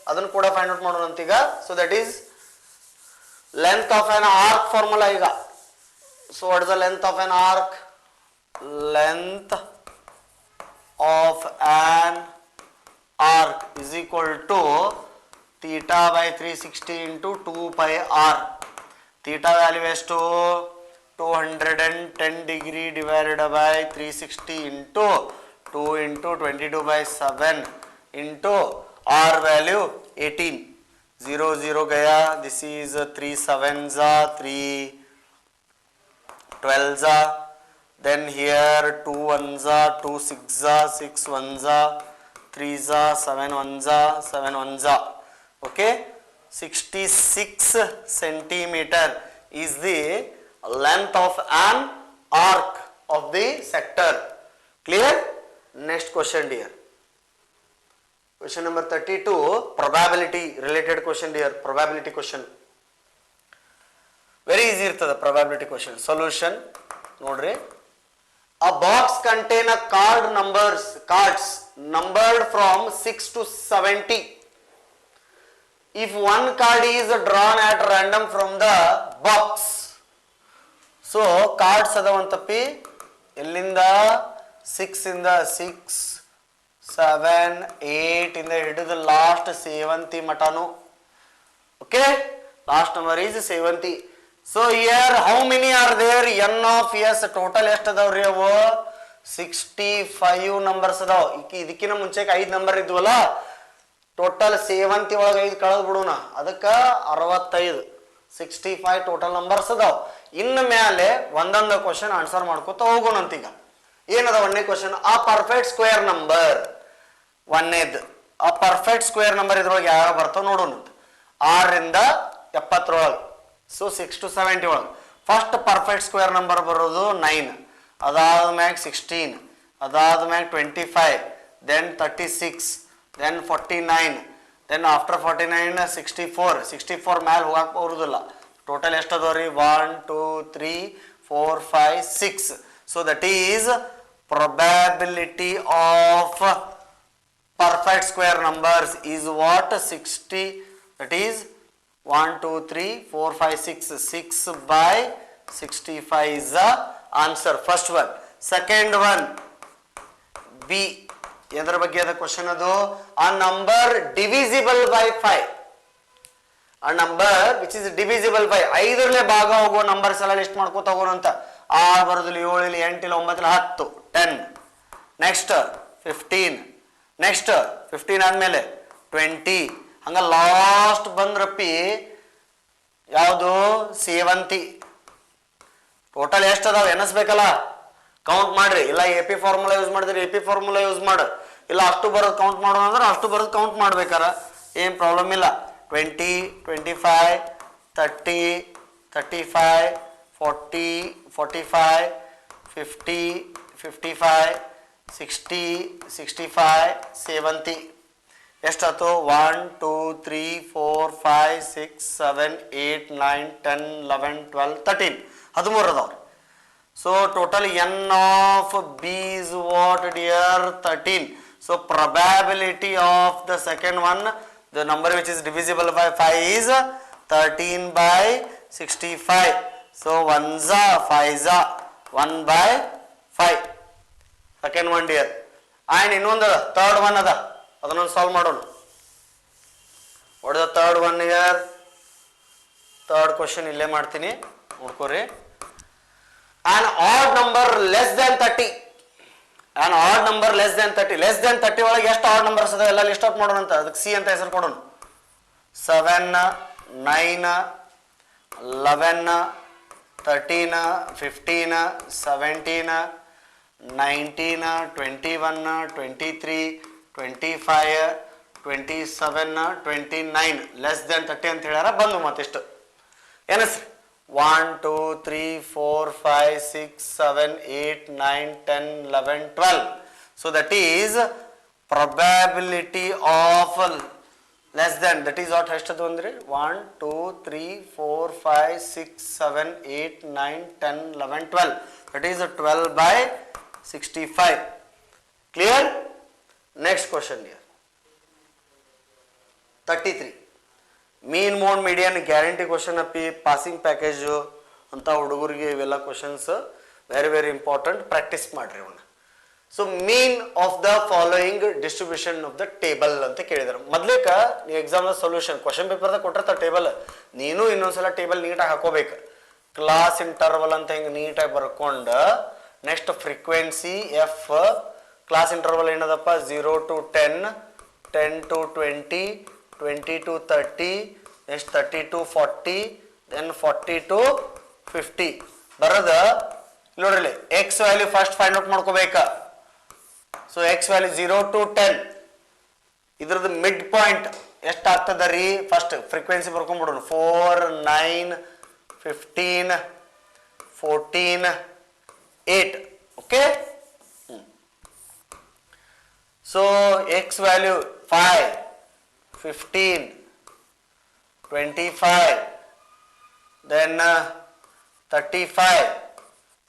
ಅದನ್ನು ಕೂಡ find out ಮಾಡೋಣ ಅಂತ ಈಗ. So that is length of an arc formula ಈಗ. So what is the length of an arc? Length of an arc is equal to theta by 360 into 2 pi r. Theta value ಎಷ್ಟು 210 degree divided by 360 into 2 into 22 by 7 into r value 18. 0 0 gaya. This is 3 7s 3 12s. Then here 2 1s 2 6s 6 1s 3s 7 1s 7 1s. Okay, 66 centimeter is the length of an arc of the sector. Clear? Next question dear. Question number 32, probability related question dear. Probability question. Very easy irtada probability question. Solution nodri. A box contain a cards numbered from 6 to 70. If one card is drawn at random from the box, so cards adavantappi ellinda 6 ಇಂದ 6 7 8 ಇಂದ ಹಿಡಿದು last 70 mutton. Okay, last number is 70. So here how many are there? N of s total ಎಷ್ಟು ಅದಾವ್ರಿ ಅವು 65 numbers ಅದಾವ. ಇದಕ್ಕಿಂತ ಮುಂಚೆಗೆ 5 number ಇದ್ವಲ್ಲ, total 70 ಒಳಗೆ 5 ಕಳೆದು ಬಿಡೋಣ, ಅದಕ್ಕೆ 65 65 ಟೋಟಲ್ ನಂಬರ್ಸ್ ಅದಾವ. ಇನ್ನು ಮೇಲೆ ಒಂದೊಂದು ಕ್ವಶನ್ ಆನ್ಸರ್ ಮಾಡ್ಕೋತ ಹೋಗೋಣಂತ. ಈಗ ಏನದ ಒಂದನೇ ಕ್ವಶನ್, ಆ ಪರ್ಫೆಕ್ಟ್ ಸ್ಕ್ವೇರ್ ನಂಬರ್. ಒಂದೇದು ಆ ಪರ್ಫೆಕ್ಟ್ ಸ್ಕ್ವೇರ್ ನಂಬರ್ ಇದ್ರೊಳಗೆ ಯಾವ ಬರ್ತಾವ ನೋಡೋಣ. 6 ರಿಂದ 70 ಒಳಗೆ, ಸೊ 6 to 70 ಒಳಗೆ ಫಸ್ಟ್ ಪರ್ಫೆಕ್ಟ್ ಸ್ಕ್ವೇರ್ ನಂಬರ್ ಬರೋದು 9, ಅದಾದ ಮ್ಯಾಗ 16, ಅದಾದ ಮ್ಯಾಗ 25, ದೆನ್ 36, then 49, then after 49 64 ಮ್ಯಾಲ ಹೋಗಕ್ಕೆ ಬರುದಿಲ್ಲ. ಟೋಟಲ್ ಎಷ್ಟು ಅದಾವ್ರಿ 1 2 3 4 5 6. So that is probability of perfect square numbers is what? 60. That is 1 2 3 4 5 6. 6 by 65 is the answer. First one. Second one, B. ಎದರ ಬಗ್ಗೆ ಅದ ಕ್ವಶನ್ ಅದು? ಆ ನಂಬರ್ ಡಿವಿಸಿಬಲ್ ಬೈ 5. ಆ number which is divisible by 5ರಲ್ಲೇ ಭಾಗ ಹೋಗುವ ನಂಬರ್ಸ್ ಎಲ್ಲ list ಮಾಡ್ಕೋತ ಹೋಗೋಣ ಅಂತ. 6 ಬರೋದಿಲ್ಲ, 7 ಇಲ್ಲ, 8 ಇಲ್ಲ, 9 ಇಲ್ಲ, 10 10. ನೆಕ್ಸ್ಟ್ 15. ನೆಕ್ಸ್ಟ್ 15 ಆದ್ಮೇಲೆ 20. ಹಂಗ ಲಾಸ್ಟ್ ಬಂದ್ರಪ್ಪಿ ಯಾವುದು 70. ಟೋಟಲ್ ಎಷ್ಟು ಅದಾವ ಎನಸ್ಬೇಕಲ್ಲ, ಕೌಂಟ್ ಮಾಡ್ರಿ. ಇಲ್ಲ AP ಫಾರ್ಮುಲಾ ಯೂಸ್ ಮಾಡಿದ್ರೆ AP ಫಾರ್ಮುಲಾ ಯೂಸ್ ಮಾಡು, ಇಲ್ಲ ಅಷ್ಟು ಬರೋದು ಕೌಂಟ್ ಮಾಡೋಣ ಅಂದ್ರೆ ಅಷ್ಟು ಬರೋದು ಕೌಂಟ್ ಮಾಡ್ಬೇಕಾರ, ಏನು ಪ್ರಾಬ್ಲಮ್ ಇಲ್ಲ. 20 25 30 35 40 45 50 55 60 65 70. ಎಷ್ಟಾಯ್ತು? 1 2 3 4 5 6 7 8 9 10 11 12 13 13 ಅದಾವ್ರಿ. So total n of B is what dear? 13. So probability of the second one, the number which is divisible by 5 is 13 by 65. So 1s 5s 1 by 5. Second one dear. And ಇನ್ನೊಂದು third one ಅದ, ಅದನ್ನೊಂದು solve ಮಾಡೋಣ. What is the third one here? Third question ಇಲ್ಲೇ ಮಾಡ್ತೀನಿ, ನೋಡ್ಕೋರಿ. An odd number less than 30. An odd number less than 30. Less than 30 ಒಳಗೆ ಎಷ್ಟು add numbers ಅದಾವ ಎಲ್ಲ ಲಿಸ್ಟ್ ಔಟ್ ಮಾಡೋಣ ಅಂತ. ಅದಕ್ಕೆ ಸಿ ಅಂತ ಹೆಸರು ಕೊಡೋಣ. 7 9 11 13 15 17 19 21 23 25 27 29. ಲೆಸ್ ದೆನ್ 30 ಅಂತ ಹೇಳ್ಯಾರ, ಬಂದು ಮತ್ತಿಷ್ಟು ಏನಸ್ರಿ 1 2 3 4 5 6 7 8 9 10 11 12. So that is probability of less than, that is what ಎಷ್ಟದು ಅಂದ್ರೆ 1 2 3 4 5 6 7 8 9 10 11 12. That is 12 by 65. Clear? Next question here. 33. Mean mode median guarantee question ಅಪ್ಪಿ ಪಾಸಿಂಗ್ ಪ್ಯಾಕೇಜು ಅಂತ ಹುಡುಗರಿಗೆ ಇವೆಲ್ಲ questions very very important. Practice ಮಾಡ್ರಿ ಅವನ್ನ. So mean of the following distribution of the table ಅಂತ ಕೇಳಿದಾರೆ. ಮೊದ್ಲೇಕ ನೀವು exam solution question ಪೇಪರ್ದಾಗ ಕೊಟ್ಟಿರ್ತಾರ table, ನೀನು ಇನ್ನೊಂದ್ಸಲ ಟೇಬಲ್ ನೀಟಾಗಿ ಹಾಕೋಬೇಕು. ಕ್ಲಾಸ್ ಇಂಟರ್ವಲ್ ಅಂತ ಹಿಂಗೆ ನೀಟಾಗಿ ಬರ್ಕೊಂಡ next frequency F, class interval ಏನದಪ್ಪ 0 to 10, 10 to 20, 20 to 30, next 30 to 40, then 40 to 50 ಬರದ. ನೋಡ್ರಿ x value first find out ಮಾಡ್ಕೋಬೇಕ. ಸೊ ಎಕ್ಸ್ ವ್ಯಾಲ್ಯೂ 0 to 10, ಇದ್ರದ್ದು ಮಿಡ್ ಪಾಯಿಂಟ್ ಎಷ್ಟಾಗ್ತದ ರೀ? ಫಸ್ಟ್ ಫ್ರೀಕ್ವೆನ್ಸಿ ಬರ್ಕೊಂಡ್ಬಿಡೋಣ. 4, 9, 15, 14, 8. Okay. So x value 5, 15, 25, then 35,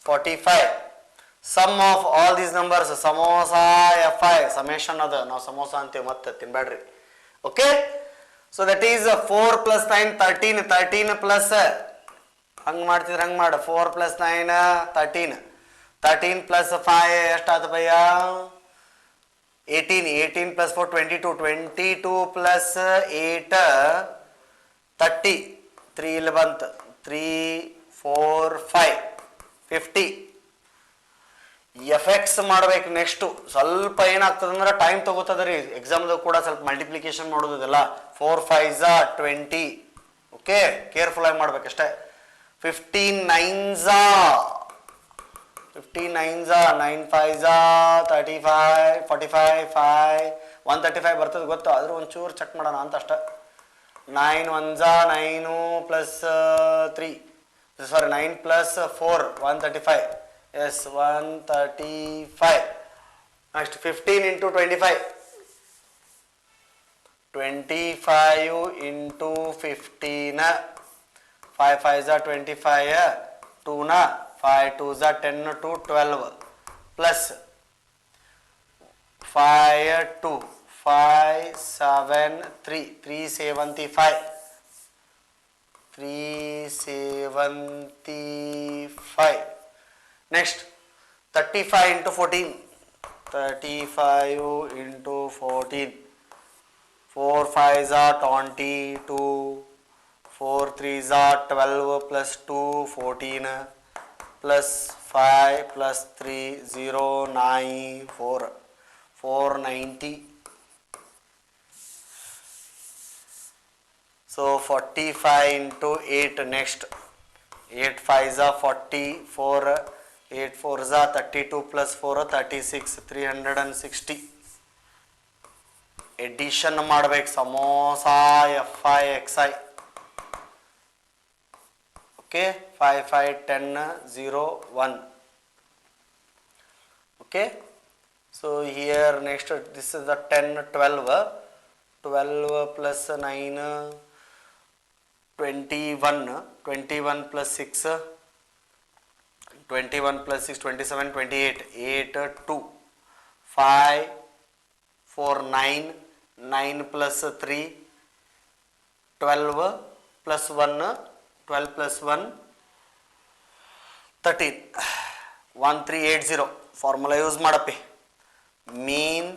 45. Sum of all these numbers, samosa fi, summation ada ನಾವು ಸಮೋಸ ಅಂತೀವಿ, ಮತ್ತೆ ತಿನ್ಬೇಡ್ರಿ. Okay. So that is 4 plus 9 13, 13 plus ಹಂಗೆ ಮಾಡ್ತಿದ್ರೆ ಹಂಗೆ ಮಾಡು. 4 plus 9 13, 13 plus 5 ಎಷ್ಟಾದ bhaiya? 18, 18 plus 4 22, 22 plus 8 30, 3 ಇಲ್ಲಿ ಬಂತು, 3, 4, 5, 50. ಎಫ್ ಎಕ್ಸ್ ಮಾಡ್ಬೇಕು. ನೆಕ್ಸ್ಟ್ ಸ್ವಲ್ಪ ಏನಾಗ್ತದೆ ಅಂದ್ರೆ ಟೈಮ್ ತಗೋತದ ರೀ ಎಕ್ಸಾಮ್ದಾಗ ಕೂಡ ಸ್ವಲ್ಪ ಮಲ್ಟಿಪ್ಲಿಕೇಶನ್ ಮಾಡೋದಿಲ್ಲ. 4 5s 20. ಓಕೆ, ಕೇರ್ಫುಲ್ ಆಗಿ ಮಾಡ್ಬೇಕಷ್ಟೇ. 15 9s 9 5s 35, 45, 5 135 ಬರ್ತದೆ ಗೊತ್ತು, ಆದ್ರೂ ಒಂಚೂರು ಚೆಕ್ ಮಾಡೋಣ ಅಂತ ಅಷ್ಟೇ. 9 1s 9 plus 3, sorry 9 plus 4 135. Yes, 135. Next 15 into 25. 25 into 15. 5 5s 25. 2 na 5 2s 10 to 12 plus 5 2 5 7 3 375. 375. Next 35 into 14. 35 into 14. 4 5s 22. 4 3s 12 plus 2 14 plus 5 plus 3 0 9 4 490. So 45 into 8 next. 8 5s 44. 8 4s 32 plus 4 36, 360. Edition ಮಾಡ್ಬೇಕು. Samosa F I X I. Okay. 5 5 10 0 1. Okay. So here next this is the 10 12. 12 plus 9 21. 21 plus 6 21 plus 6 27 28. 8 2 5 4 9. 9 plus 3 12 plus 1 12 plus 1 13. 1380. Formula use ಮಾಡಪ್ಪಿ. Mean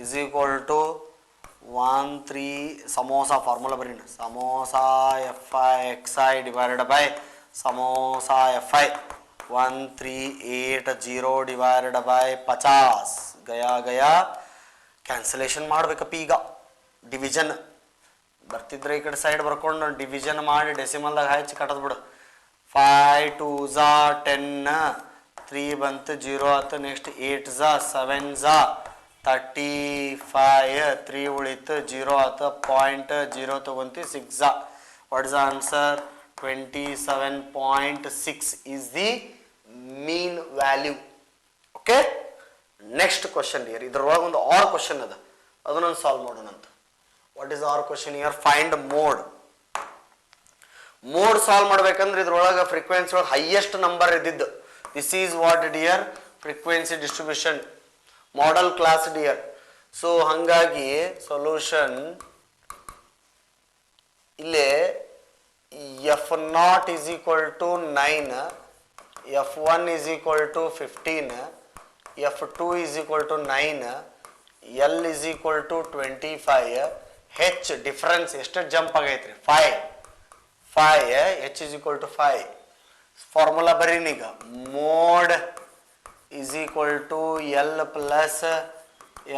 is equal to 13 samosa formula ಬರೀ. Samosa F I X I divided by samosa F I 1380 divided by 50. ಗಯಾ ಗಯಾ cancellation ಮಾಡ್ಬೇಕಪ್ಪ. ಈಗ division ಬರ್ತಿದ್ರೆ ಈ ಕಡೆ side ಬರ್ಕೊಂಡು division ಮಾಡಿ ಡೆಸಿಮಲ್ದಾಗ ಹಚ್ಚಿ ಕಟ್ಟದ್ಬಿಡು. 5 2s 10. 3 ಬಂತು 0 ಆಯ್ತು. Next 8s 7s 35. 3 ಉಳಿತು 0 ಆಯ್ತು. 0.0 ತಗೊಂತೀವಿ 6. What is the answer? 27.6 is the mean value. Okay. Next question here ಇದ್ರೊಳಗೆ ಒಂದು ಆರ್ ಕ್ವಶನ್ ಅದ, ಅದನ್ನ ಸಾಲ್ವ್ ಮಾಡೋಣ ಅಂತ. What is our question here? Find mode. Mode solve ಮಾಡ್ಬೇಕಂದ್ರೆ ಇದ್ರೊಳಗೆ ಫ್ರೀಕ್ವೆನ್ಸಿ ಒಳಗೆ ಹೈಯೆಸ್ಟ್ ನಂಬರ್ ಇದ್ದಿದ್ದು. This is what dear? Frequency distribution modal class dear. So ಹಂಗಾಗಿ ಸೊಲ್ಯೂಷನ್ ಇಲ್ಲೇ F naught is equal to 9 F1 is equal to 15, F2 is equal to 9, L is equal to 25, H difference ಎಷ್ಟು jump ಆಗೈತ್ರಿ 5 H is equal to 5. Formula ಬರೀನಿ ಈಗ mode is equal to L plus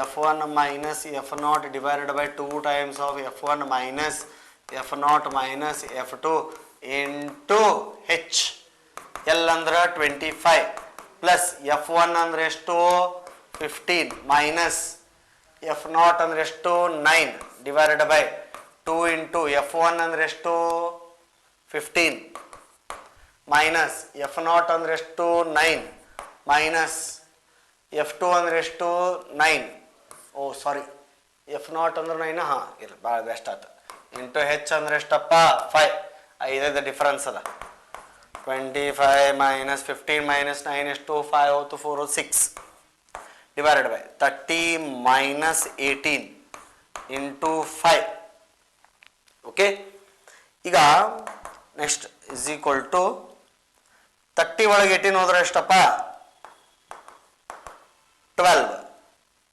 F1 minus F0 divided by 2 times of F1 minus F0 minus F2 into H. L ಅಂದ್ರೆ 25 plus F1 ಅಂದ್ರೆ ಎಷ್ಟು 15 minus F0 ಅಂದ್ರೆ ಎಷ್ಟು 9 divided by 2 into F1 ಅಂದ್ರೆ ಎಷ್ಟು 15 minus F0 ಅಂದ್ರೆ ಎಷ್ಟು 9 minus F2 ಅಂದ್ರೆ ಎಷ್ಟು 9 ಓ ಸಾರಿ F0 ಅಂದ್ರೆ 9 ಹಾಂ ಇಲ್ಲ ಭಾಳ ಬೆಸ್ಟ್ ಆಯ್ತು ಇಂಟು H ಅಂದ್ರೆ ಎಷ್ಟಪ್ಪ 5 ಐದೈದು ಡಿಫ್ರೆನ್ಸ್ ಅದ 25 minus 15 minus 9 ಎಷ್ಟು 5 ಹೋತು 4 6 divided by 30 minus 18 into 5 okay ಈಗ ನೆಕ್ಸ್ಟ್ ಇಸ್ ಈಕ್ವಲ್ ಟು 30 ಒಳಗೆ 18 ಹೋದ್ರೆ ಎಷ್ಟಪ್ಪ 12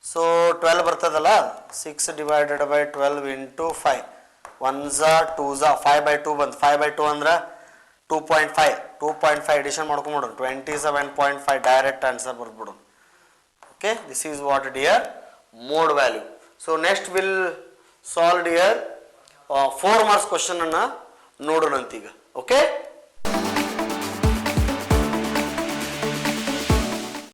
ಸೊ 12 ಬರ್ತದಲ್ಲ 6 divided by 12 into 5 1s 2s 5 by 2 ಬಂತು 5 by 2 ಅಂದ್ರೆ 2.5 addition ಮಾಡ್ಕೊಂಬಿಡೋಣ 27.5 ಡೈರೆಕ್ಟ್ ಆನ್ಸರ್ ಬರ್ಬಿಡೋಣ okay this is what dear mode value so next will solve dear 4 marks question ಅನ್ನ ನೋಡೋಣಂತೀಗ ಓಕೆ